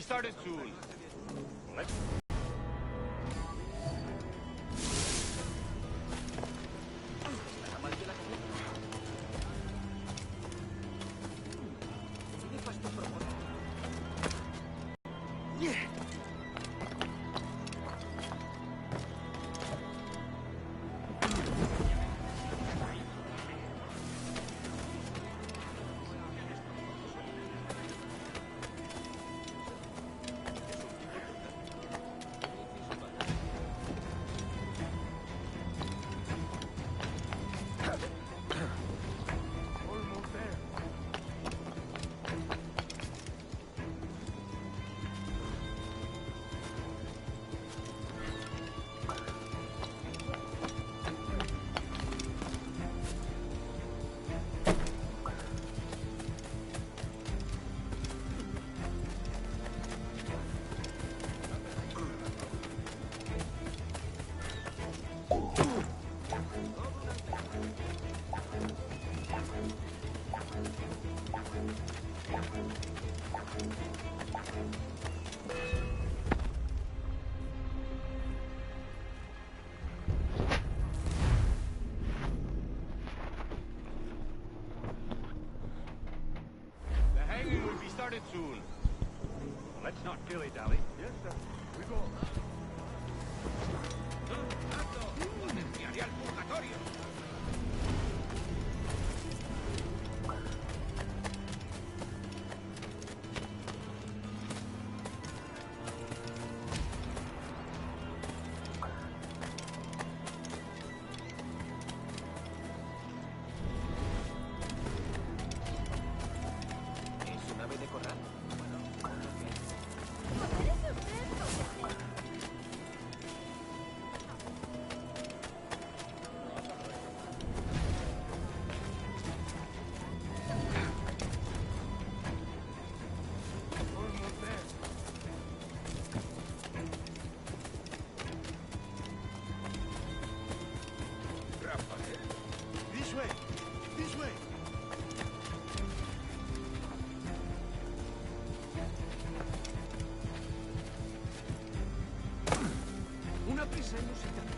started soon. Let's... Started soon. Let's not dilly-dally. Yes, sir. We go. Una prisa inusitada.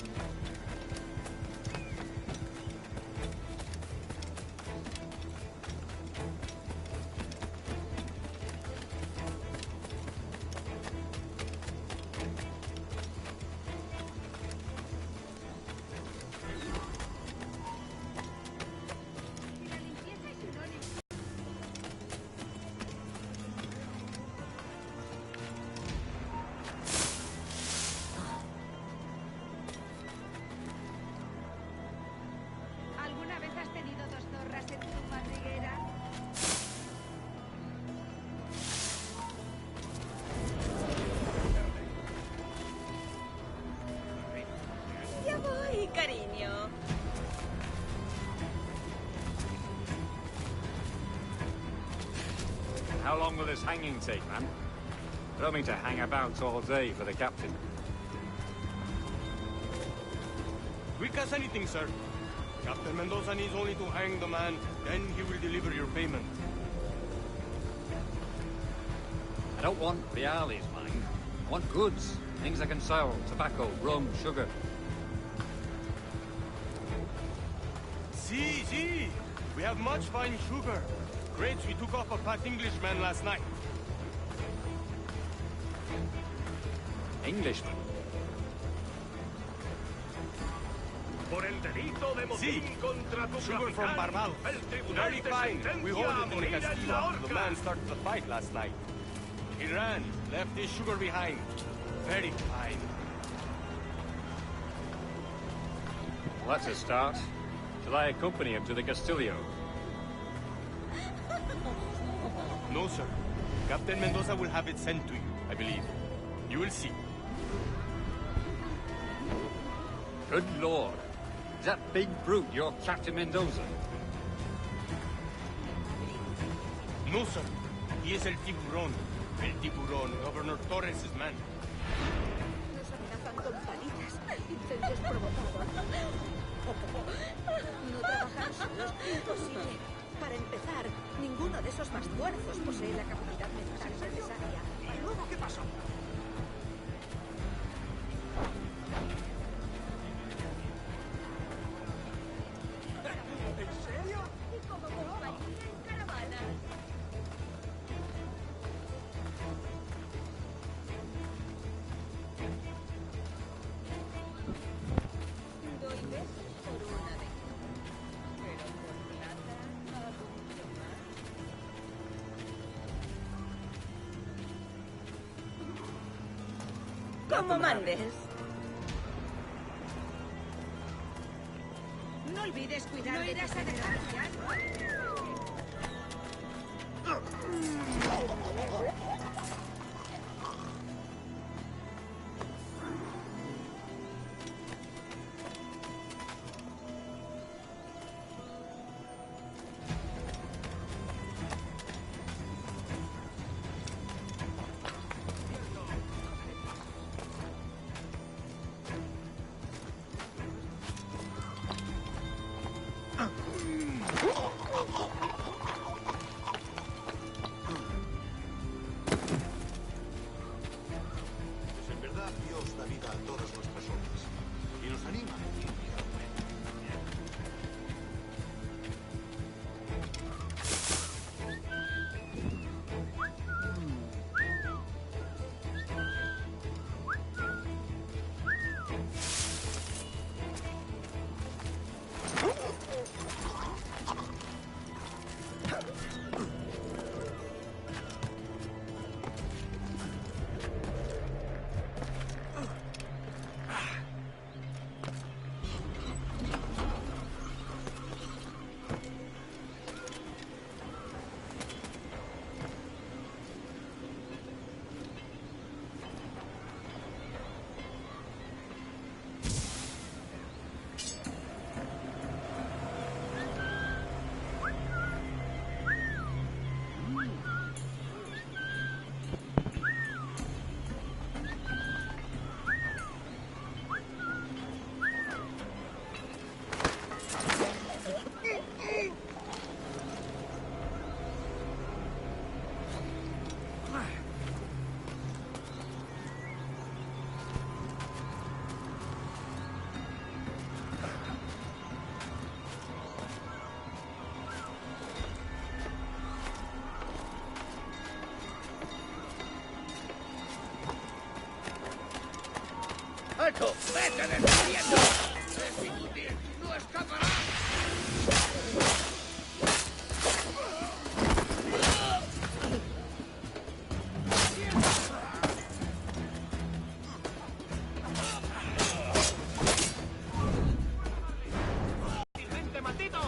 Cariño. How long will this hanging take, man? I don't mean to hang about all day for the captain. Quick as anything, sir. Captain Mendoza needs only to hang the man, then he will deliver your payment. I don't want reales, mine. I want goods. Things I can sell. Tobacco, rum, sugar. See, we have much fine sugar. Grapes we took off a fat Englishman last night. Englishman? Por el delito de motín contra tu sugar from capitán, Barbados. el tribunal Very te fine. We sentencia hold a it in the morir en castillo la after the horca. man started the fight last night. He ran, left his sugar behind. Very fine. Well, that's a start. Shall I accompany him to the Castillo? No, sir. Captain Mendoza will have it sent to you, I believe. You will see. Good Lord. Is that big brute your Captain Mendoza? No, sir. He is El Tiburón. El Tiburón, Governor Torres' man. Nos amenazan con palizas. Incendios provocados. No trabajar solos. Imposible. Para empezar, ninguno de esos bastardos posee la capacidad mental necesaria. Y luego, Como mandes. No olvides cuidar de tus energías. En verdad, Dios da vida a todas nuestras obras y nos anima a vivir fielmente. ¡Alto! ¡Vete descendiendo! ¡Es inútil! ¡No escaparás! ¡Vente, maldito!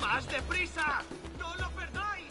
¡Más deprisa! ¡No lo perdáis!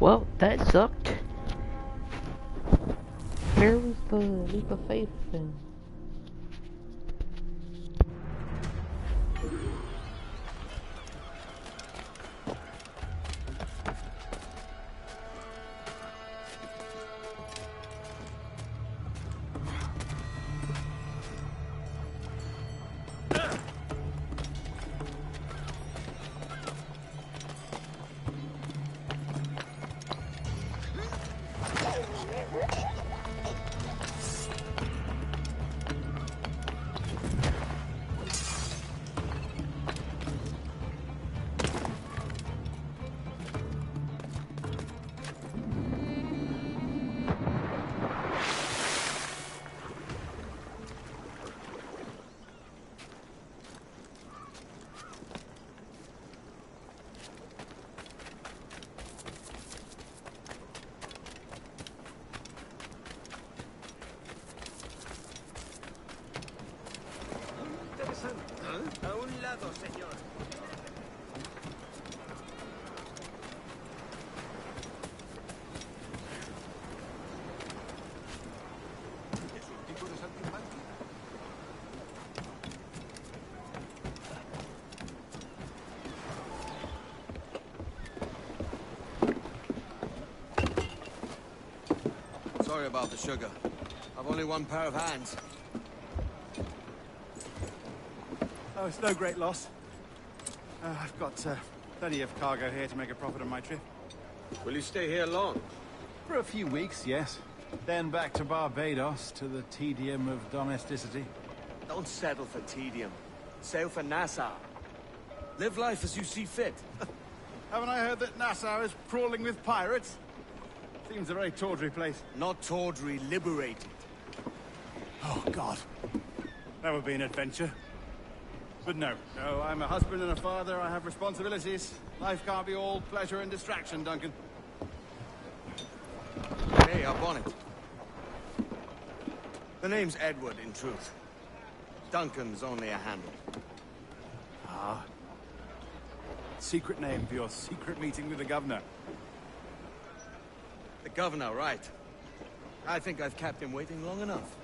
Well, that sucked. Where was the leap of faith then? lado, señor. Es un tipo de saltimbanqui. Sorry about the sugar. I've only one pair of hands. Oh, it's no great loss. I've got plenty of cargo here to make a profit on my trip. Will you stay here long? For a few weeks, yes. Then back to Barbados, to the tedium of domesticity. Don't settle for tedium. Sail for Nassau. Live life as you see fit. Haven't I heard that Nassau is crawling with pirates? Seems a very tawdry place. Not tawdry, liberated. Oh, God. That would be an adventure. But no, I'm a husband and a father. I have responsibilities. Life can't be all pleasure and distraction, Duncan. Hey, up on it. The name's Edward, in truth. Duncan's only a handle. Ah. Secret name for your secret meeting with the governor. The governor, right. I think I've kept him waiting long enough.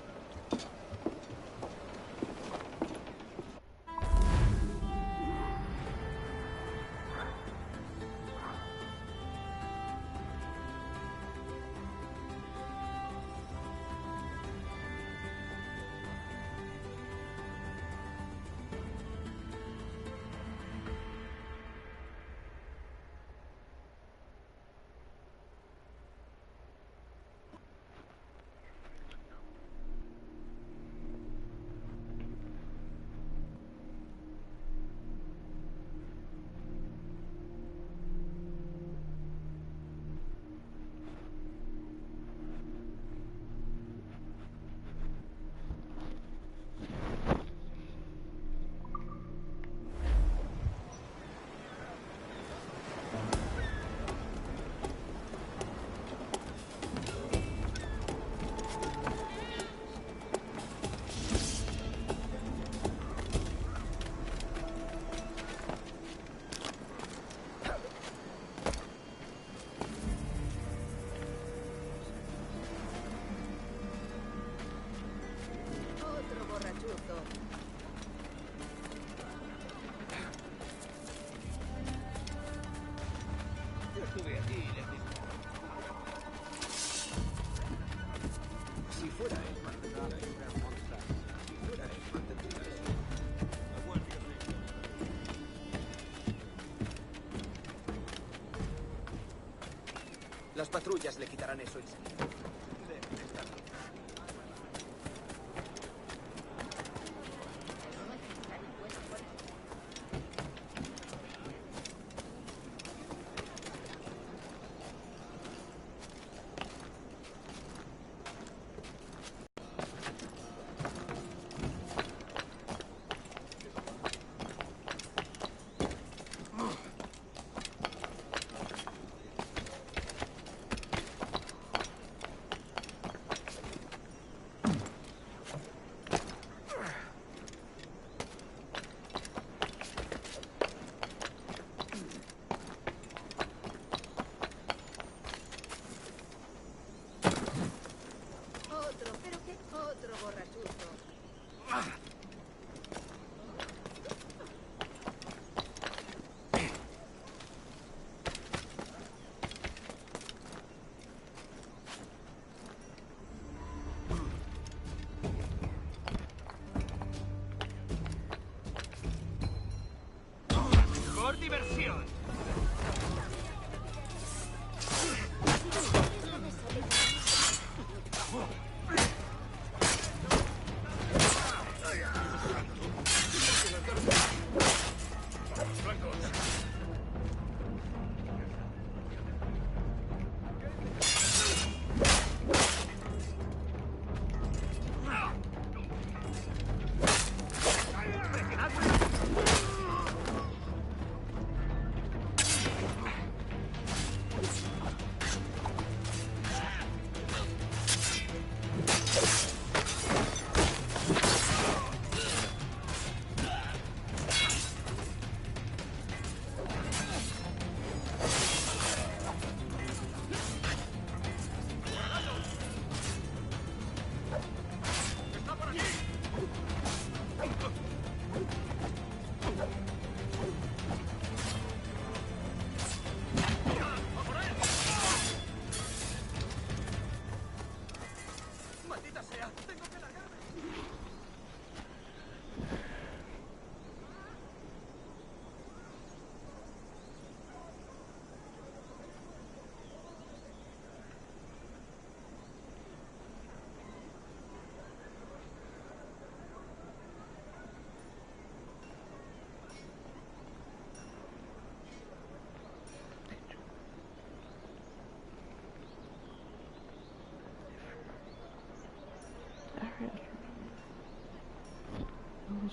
Otro borrachuzo. Yo estuve allí y les dije. Si fuera el mantecura y una monza. Si fuera el mantecura y las patrullas le quitarán eso enseguida. Deben estar bien.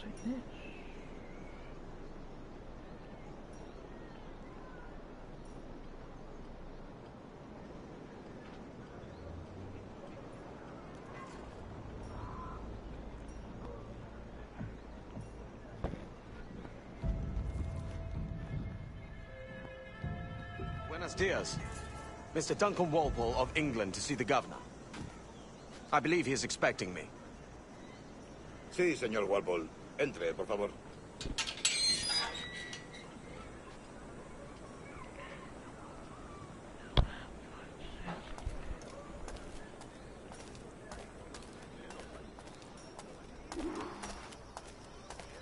take this. Buenos dias. Mr. Duncan Walpole of England to see the governor. I believe he is expecting me. Sí, señor Walpole. Entre, por favor.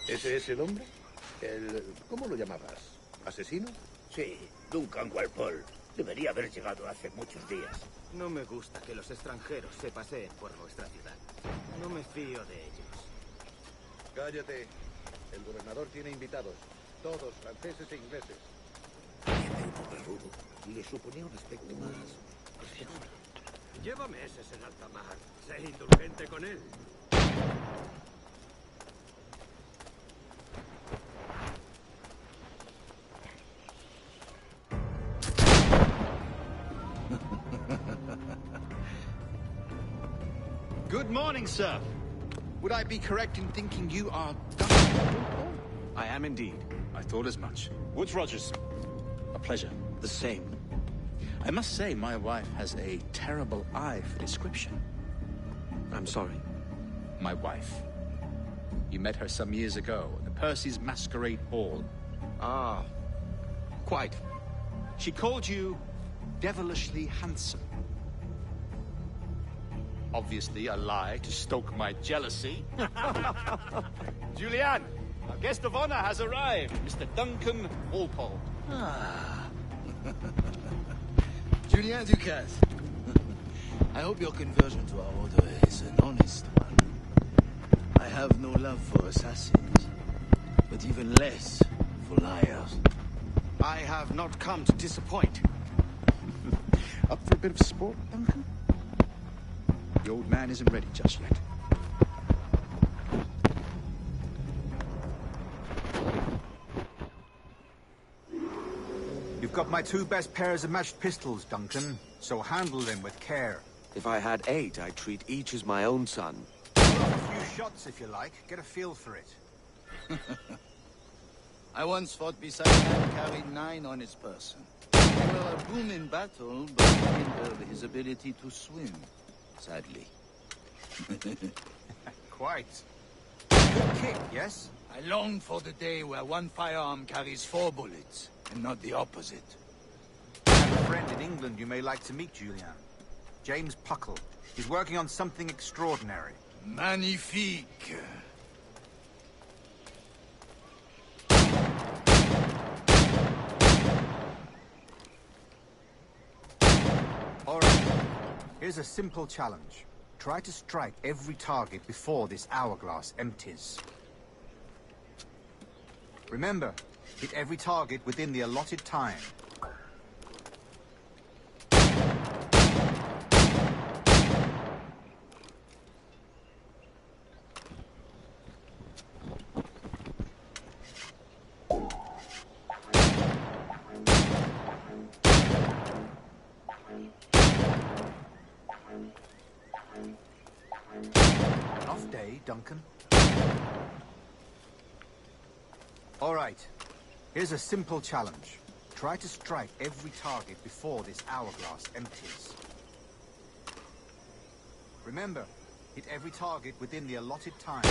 ¿Ese es el hombre? ¿Cómo lo llamabas? ¿Asesino? Sí, Duncan Walpole. Debería haber llegado hace muchos días. No me gusta que los extranjeros se paseen por nuestra ciudad. No me fío de ellos. Cállate. El gobernador tiene invitados. Todos franceses e ingleses. Tiene un pobre rudo. Le suponía un aspecto más... Lleva meses en alta mar. Sé indulgente con él. Good morning, sir. Would I be correct in thinking you are Duncan Walpole? I am indeed. I thought as much. Woods Rogers. A pleasure. The same. I must say, my wife has a terrible eye for description. I'm sorry. My wife. You met her some years ago at the Percy's Masquerade Ball. Ah, quite. She called you devilishly handsome. Obviously a lie to stoke my jealousy. Julianne, our guest of honor has arrived, Mr. Duncan Walpole. Julien Ducasse. I hope your conversion to our order is an honest one. I have no love for assassins, but even less for liars. I have not come to disappoint. Up for a bit of sport, Duncan? The old man isn't ready just yet. You've got my 2 best pairs of matched pistols, Duncan, so handle them with care. If I had 8, I'd treat each as my own son. A few shots, if you like. Get a feel for it. I once fought beside a man carried 9 on his person. They were a boon in battle, but hindered his ability to swim, sadly. Quite. Good kick, yes? I long for the day where one firearm carries 4 bullets, and not the opposite. I have a friend in England you may like to meet, Julian. James Puckle. He's working on something extraordinary. Magnifique. All right. Here's a simple challenge. Try to strike every target before this hourglass empties. Remember, hit every target within the allotted time. Off day, Duncan. All right. Here's a simple challenge. Try to strike every target before this hourglass empties. Remember, hit every target within the allotted time.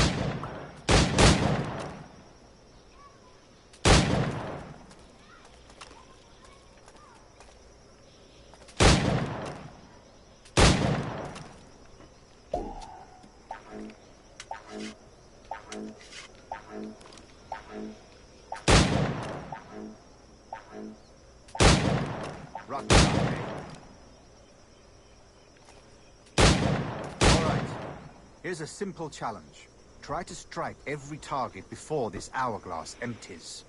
Here's a simple challenge. Try to strike every target before this hourglass empties.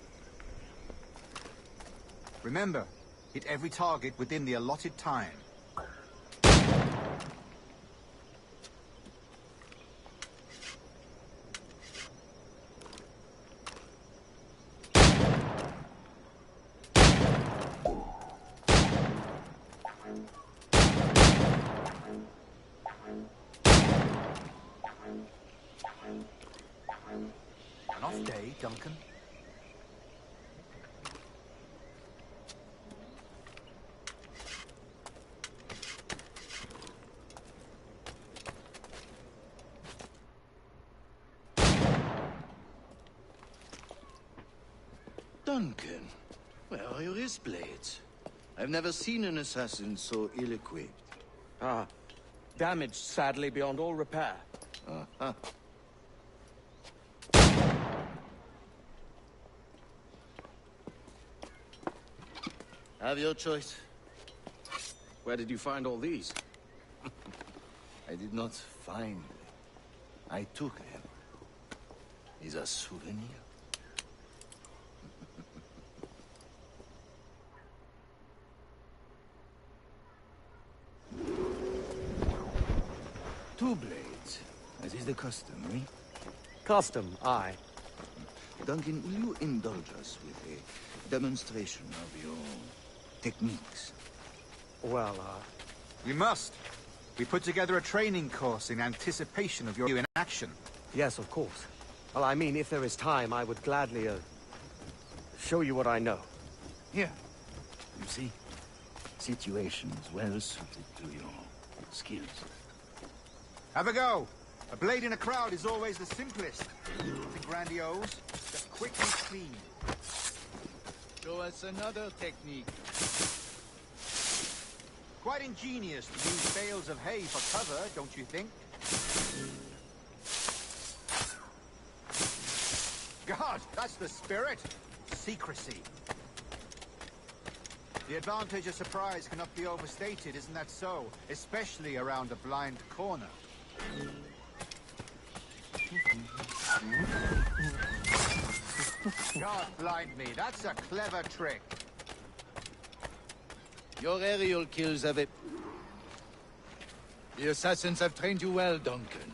Remember, hit every target within the allotted time. Duncan? Duncan, where are your wrist blades? I've never seen an assassin so ill-equipped. Ah, damaged sadly beyond all repair. Uh-huh. Have your choice. Where did you find all these? I did not find them. I took them. Is a souvenir. Two blades, as is the customary. Custom, aye. Duncan, will you indulge us with a demonstration of your techniques? Well, We must. We put together a training course in anticipation of your in action. yes, of course. Well, I mean, if there is time, I would gladly, show you what I know. Here. You see? Situations well suited to your skills. Have a go. A blade in a crowd is always the simplest. Nothing grandiose, just quick and clean. Show us another technique. Quite ingenious to use bales of hay for cover, don't you think? God, that's the spirit. Secrecy. The advantage of surprise cannot be overstated, isn't that so? Especially around a blind corner. God blind me, that's a clever trick. Your aerial kills have it. The assassins have trained you well, Duncan.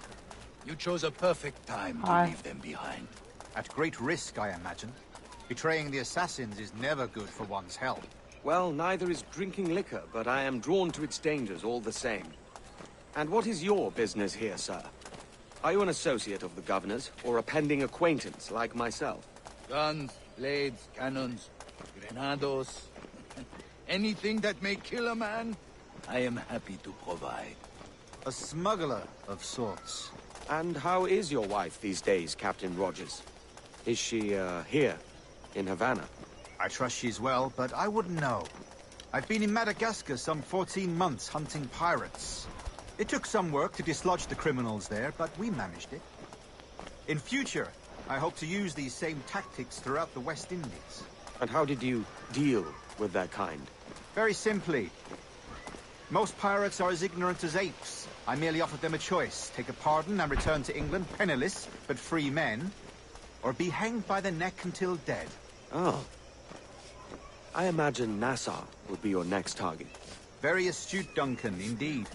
You chose a perfect time to leave them behind. At great risk, I imagine. Betraying the assassins is never good for one's health. Well, neither is drinking liquor, but I am drawn to its dangers all the same. And what is your business here, sir? Are you an associate of the governor's, or a pending acquaintance like myself? Guns, blades, cannons, grenados. Anything that may kill a man, I am happy to provide. A smuggler of sorts. And how is your wife these days, Captain Rogers? Is she, here, in Havana? I trust she's well, but I wouldn't know. I've been in Madagascar some 14 months hunting pirates. It took some work to dislodge the criminals there, but we managed it. In future, I hope to use these same tactics throughout the West Indies. And how did you deal with their kind? Very simply. Most pirates are as ignorant as apes. I merely offered them a choice. Take a pardon and return to England penniless, but free men. Or be hanged by the neck until dead. Oh. I imagine Nassau would be your next target. Very astute, Duncan, indeed.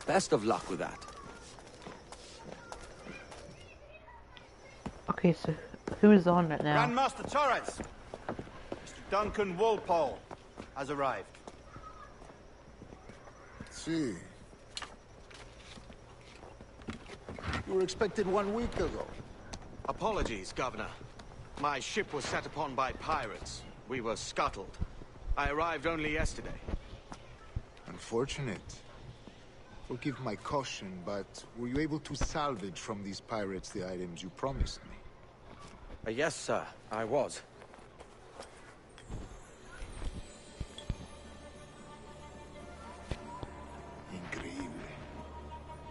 Best of luck with that. Okay, so who's on it now? Grandmaster Torres! Mr. Duncan Walpole has arrived. See. You were expected 1 week ago. Apologies, Governor. My ship was set upon by pirates. We were scuttled. I arrived only yesterday. Unfortunate. Forgive my caution, but were you able to salvage from these pirates the items you promised me? Yes, sir, I was. Increíble.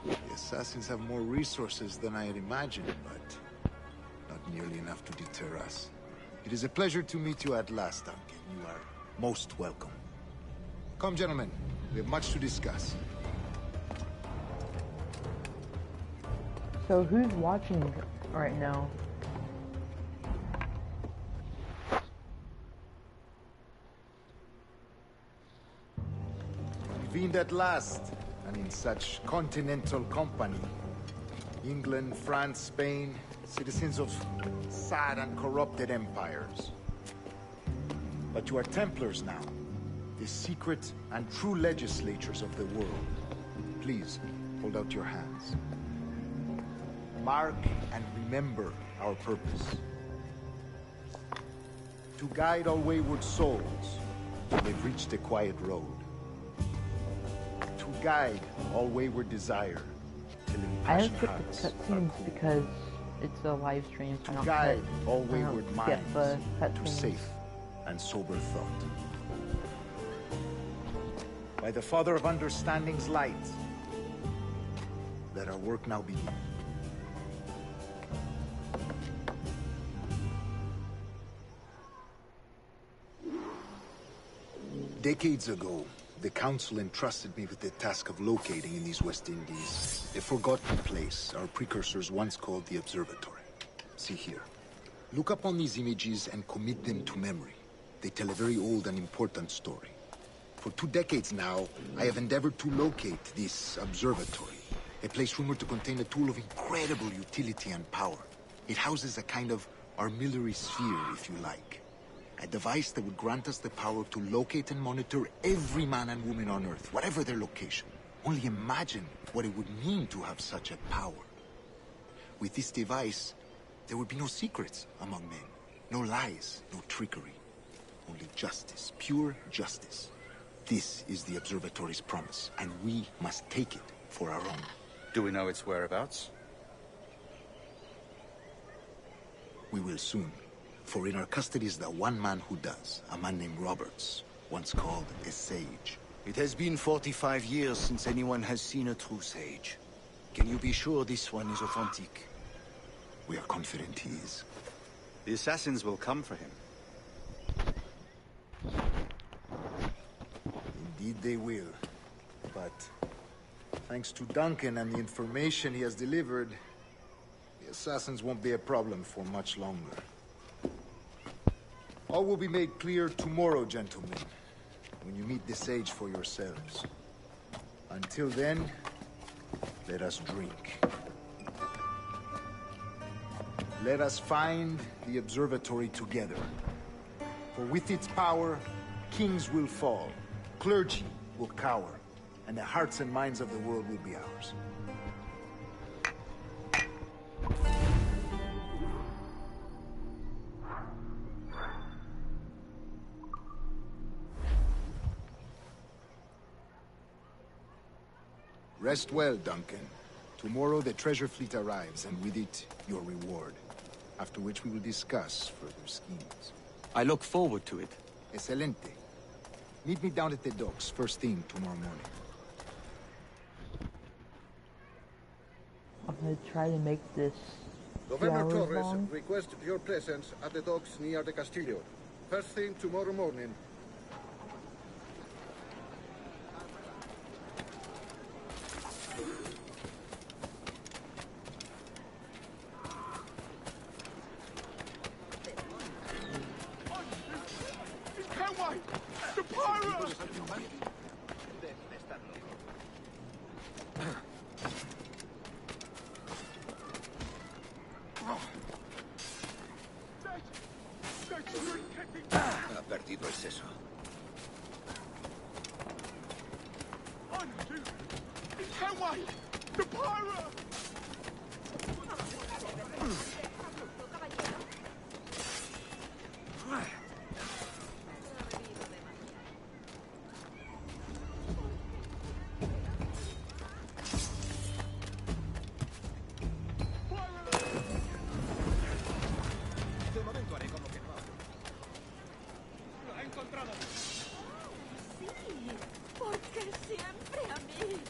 The assassins have more resources than I had imagined, but not nearly enough to deter us. It is a pleasure to meet you at last, Duncan. You are most welcome. Come, gentlemen. We have much to discuss. So who's watching right now? Convened at last, and in such continental company. England, France, Spain, citizens of sad and corrupted empires. But you are Templars now, the secret and true legislators of the world. Please, hold out your hands. Mark and remember our purpose. To guide our wayward souls till they've reached a quiet road. To guide all wayward desire till I impassioned don't skip hearts the are cutscenes cool. because it's a live stream. So I To don't guide skip- all I don't wayward skip minds the to cutscenes. safe and sober thought. By the Father of Understanding's light, let our work now begin. Decades ago, the Council entrusted me with the task of locating in these West Indies a forgotten place our precursors once called the Observatory. See here. Look upon these images and commit them to memory. They tell a very old and important story. For 2 decades now, I have endeavored to locate this observatory, a place rumored to contain a tool of incredible utility and power. It houses a kind of armillary sphere, if you like. A device that would grant us the power to locate and monitor every man and woman on Earth, whatever their location. Only imagine what it would mean to have such a power. With this device, there would be no secrets among men, no lies, no trickery. Only justice, pure justice. This is the Observatory's promise, and we must take it for our own. Do we know its whereabouts? We will soon. For in our custody is the one man who does, a man named Roberts, once called a sage. It has been 45 years since anyone has seen a true sage. Can you be sure this one is authentic? We are confident he is. The assassins will come for him. Indeed they will. But thanks to Duncan and the information he has delivered, the assassins won't be a problem for much longer. All will be made clear tomorrow, gentlemen, when you meet the sage for yourselves. Until then, let us drink. Let us find the observatory together. For with its power, kings will fall, clergy will cower, and the hearts and minds of the world will be ours. Rest well, Duncan. Tomorrow the treasure fleet arrives, and with it, your reward. After which we will discuss further schemes. I look forward to it. Excelente. Meet me down at the docks first thing tomorrow morning. I'm gonna try to make this 2 Governor hours Torres long. requests your presence at the docks near the Castillo. First thing tomorrow morning. The pirate! Ha perdido el seso. Kenway! The pirate! ¿Por qué siempre a mí?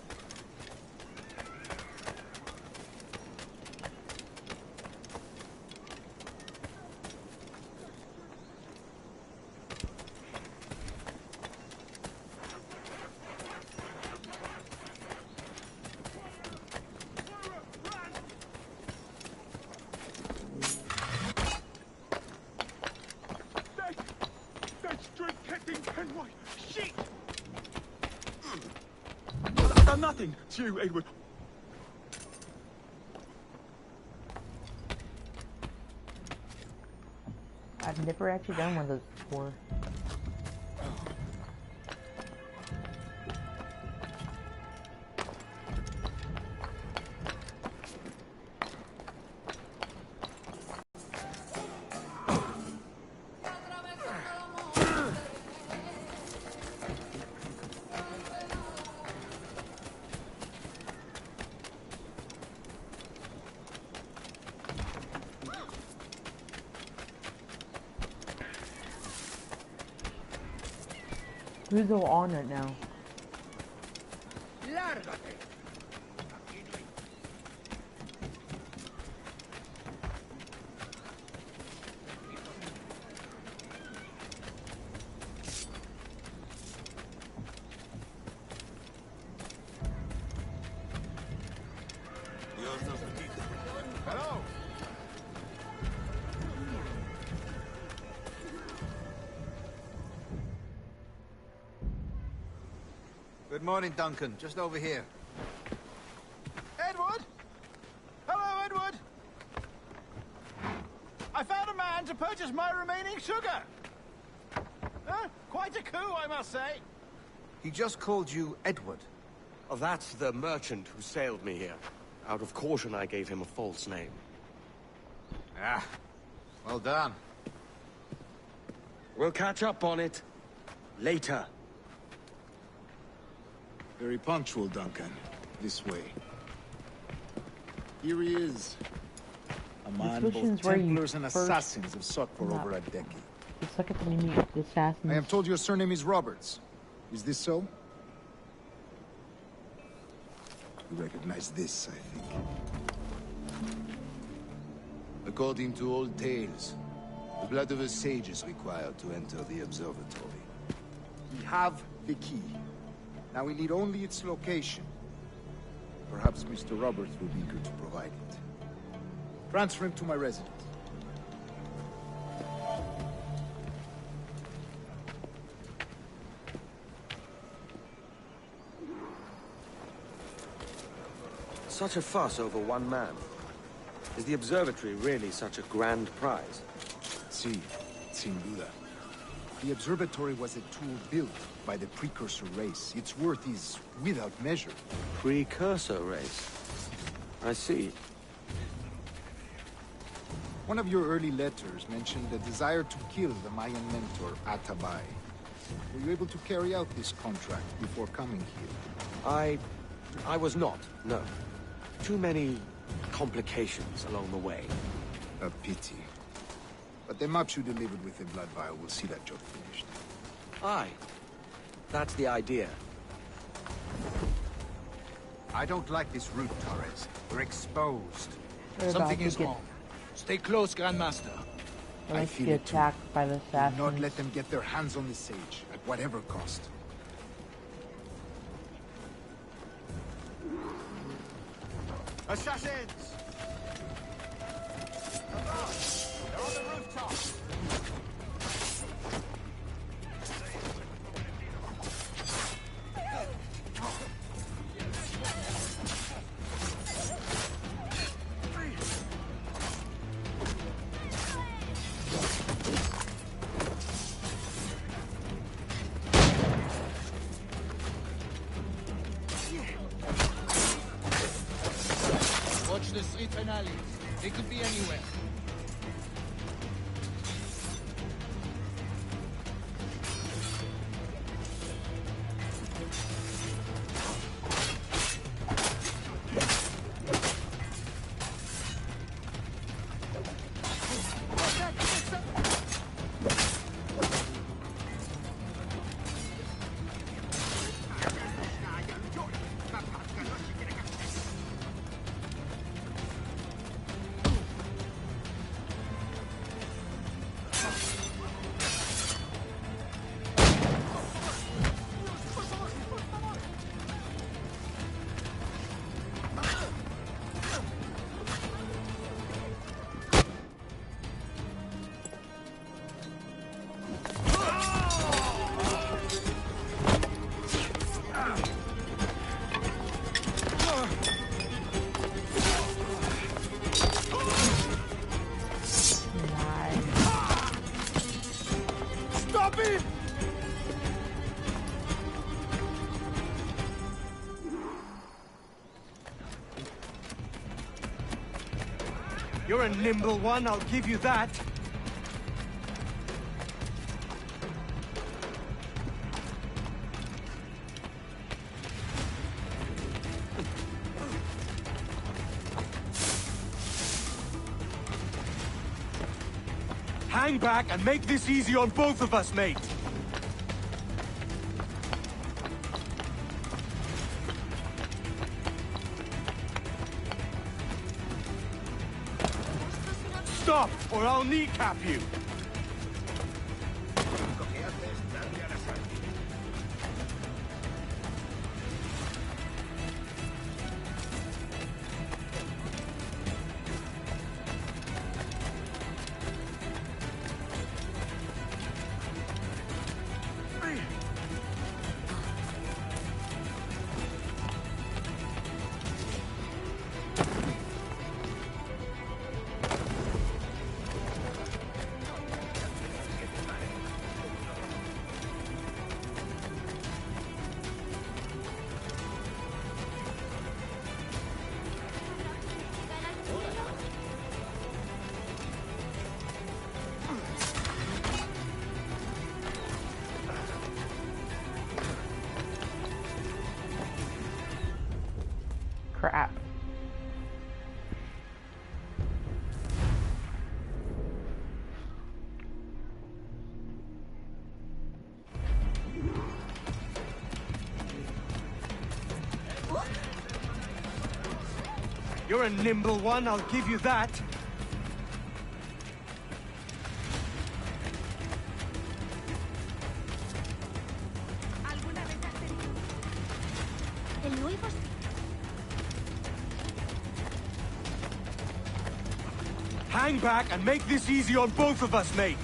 That's drink Captain Kenway! Shit! I've done nothing to you, Edward. I've never actually done one of those before. Who's all on it now? Lárgate. Hello. Good morning, Duncan. Just over here. Edward? Hello, Edward. I found a man to purchase my remaining sugar. Quite a coup, I must say. He just called you Edward. Oh, that's the merchant who sailed me here. Out of caution, I gave him a false name. Ah, well done. We'll catch up on it later. Very punctual, Duncan. This way. Here he is. A man both mission's where you Templars and first- assassins have sought for over a decade. The second time you meet the assassins. I am told your surname is Roberts. Is this so? You recognize this, I think. According to old tales, the blood of a sage is required to enter the observatory. We have the key. Now we need only its location. Perhaps Mr. Roberts will be eager to provide it. Transfer him to my residence. Such a fuss over one man. Is the observatory really such a grand prize? Sí, sin duda. The observatory was a tool built by the precursor race. Its worth is without measure. Precursor race? I see. One of your early letters mentioned the desire to kill the Mayan mentor, Atabay. Were you able to carry out this contract before coming here? I was not, no. Too many complications along the way. A pity. But the maps you delivered with the blood vial will see that job finished. Aye. That's the idea. I don't like this route, Torres. We're exposed. They're Something about to is get- wrong. Stay close, Grandmaster. They're I about to feel get it too. attacked by the Do assassins. not let them get their hands on the sage, at whatever cost. Assassins! They're on the rooftop. Watch the streets and alleys. They could be anywhere. Stop it! You're a nimble one, I'll give you that. Hang back and make this easy on both of us, mate. Stop, or I'll kneecap you! Crap. You're a nimble one, I'll give you that. Hang back and make this easy on both of us, mate.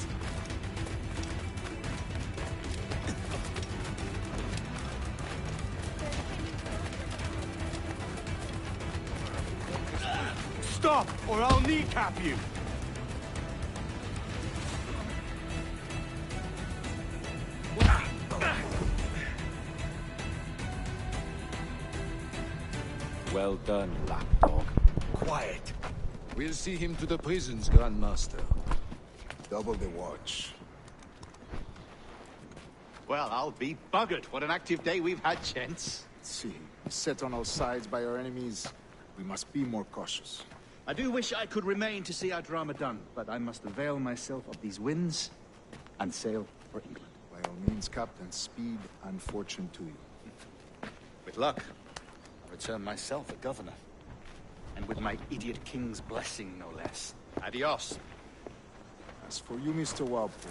Stop, or I'll kneecap you! Well done, lapdog. Quiet. We'll see him to the prisons, Grandmaster. Double the watch. Well, I'll be buggered. What an active day we've had, gents. See, set on all sides by our enemies, we must be more cautious. I do wish I could remain to see our drama done, but I must avail myself of these winds and sail for England. By all means, Captain, speed and fortune to you. With luck, I'll return myself a governor. And with my idiot king's blessing, no less. Adios. As for you, Mr. Walpole,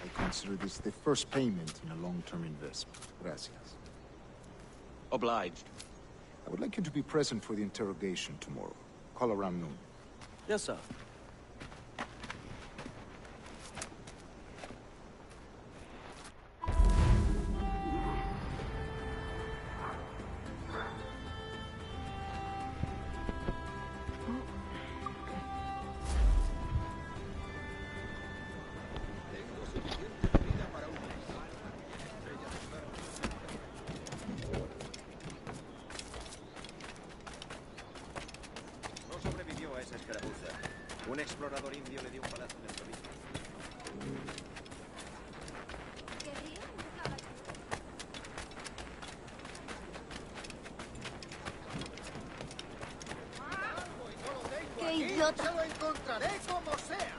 I consider this the first payment in a long-term investment. Gracias. Obliged. I would like you to be present for the interrogation tomorrow. Call around noon. Yes, sir. Un explorador indio le dio un palazo en el tobillo. ¡Qué idiota! ¡Se lo encontraré como sea!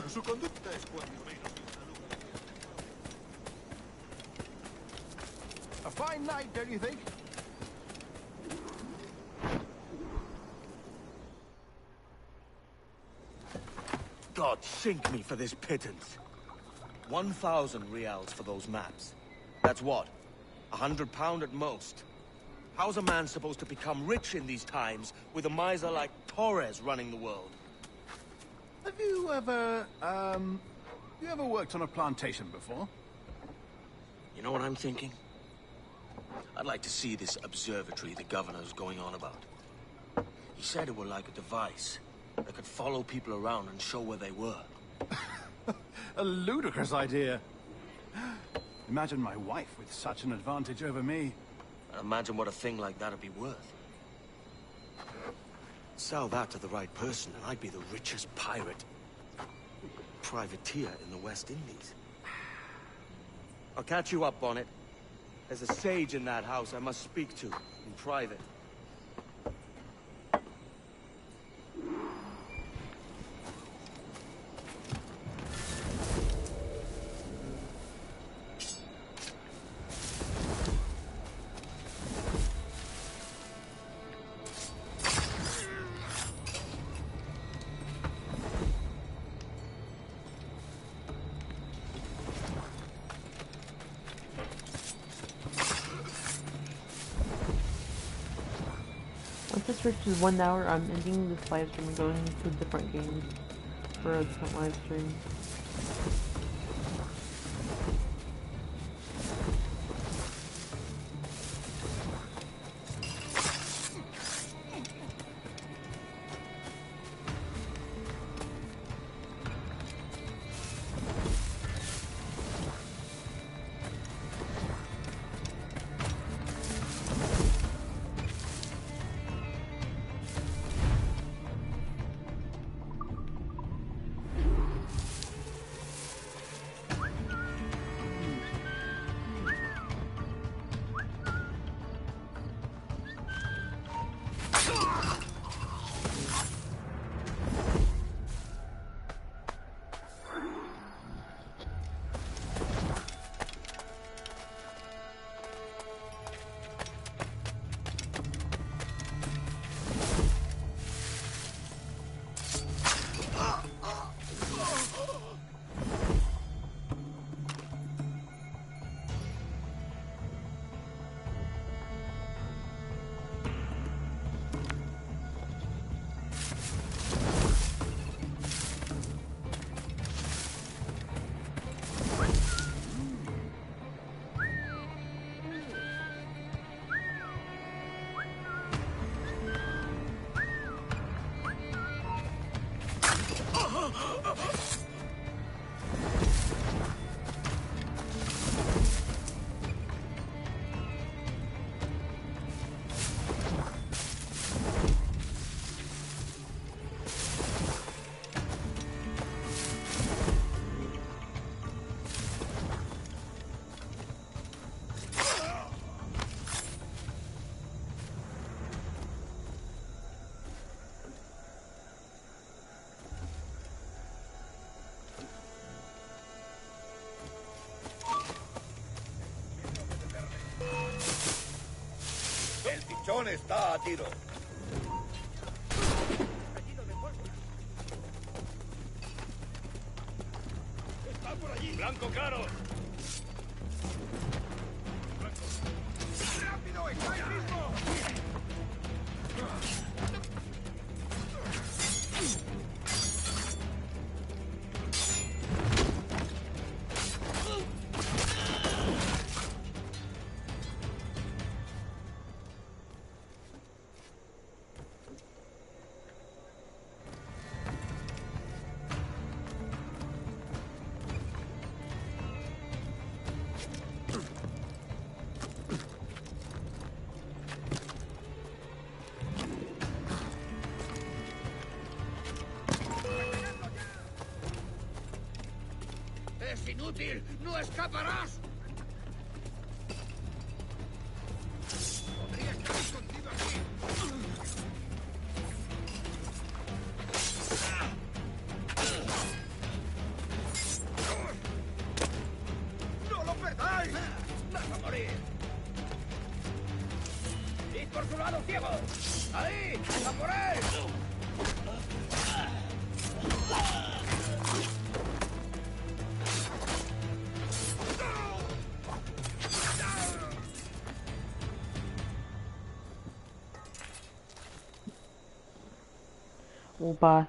Su conducta es cuando menos. A fine night, don't you think? God sink me for this pittance. 1,000 reals for those maps. That's what? £100 at most. How's a man supposed to become rich in these times with a miser like Torres running the world? Have you ever, worked on a plantation before? You know what I'm thinking? I'd like to see this observatory the governor's going on about. He said it were like a device that could follow people around and show where they were. A ludicrous idea. Imagine my wife with such an advantage over me. Imagine what a thing like that'd be worth. Sell that to the right person, and I'd be the richest pirate. Privateer in the West Indies. I'll catch you up, Bonnet. There's a sage in that house I must speak to, in private. Once this reaches 1 hour, I'm ending this live stream and going to different games for a different live stream. El pichón está a tiro. Está por allí. Blanco claro. ¡Rápido! ¡Está ahí mismo! ¡Es inútil! ¡No escaparás! Podría estar escondido aquí. ¡No lo perdáis! ¡Vas a morir! ¡Y por su lado ciego! ¡Ahí! ¡A por él! Opa.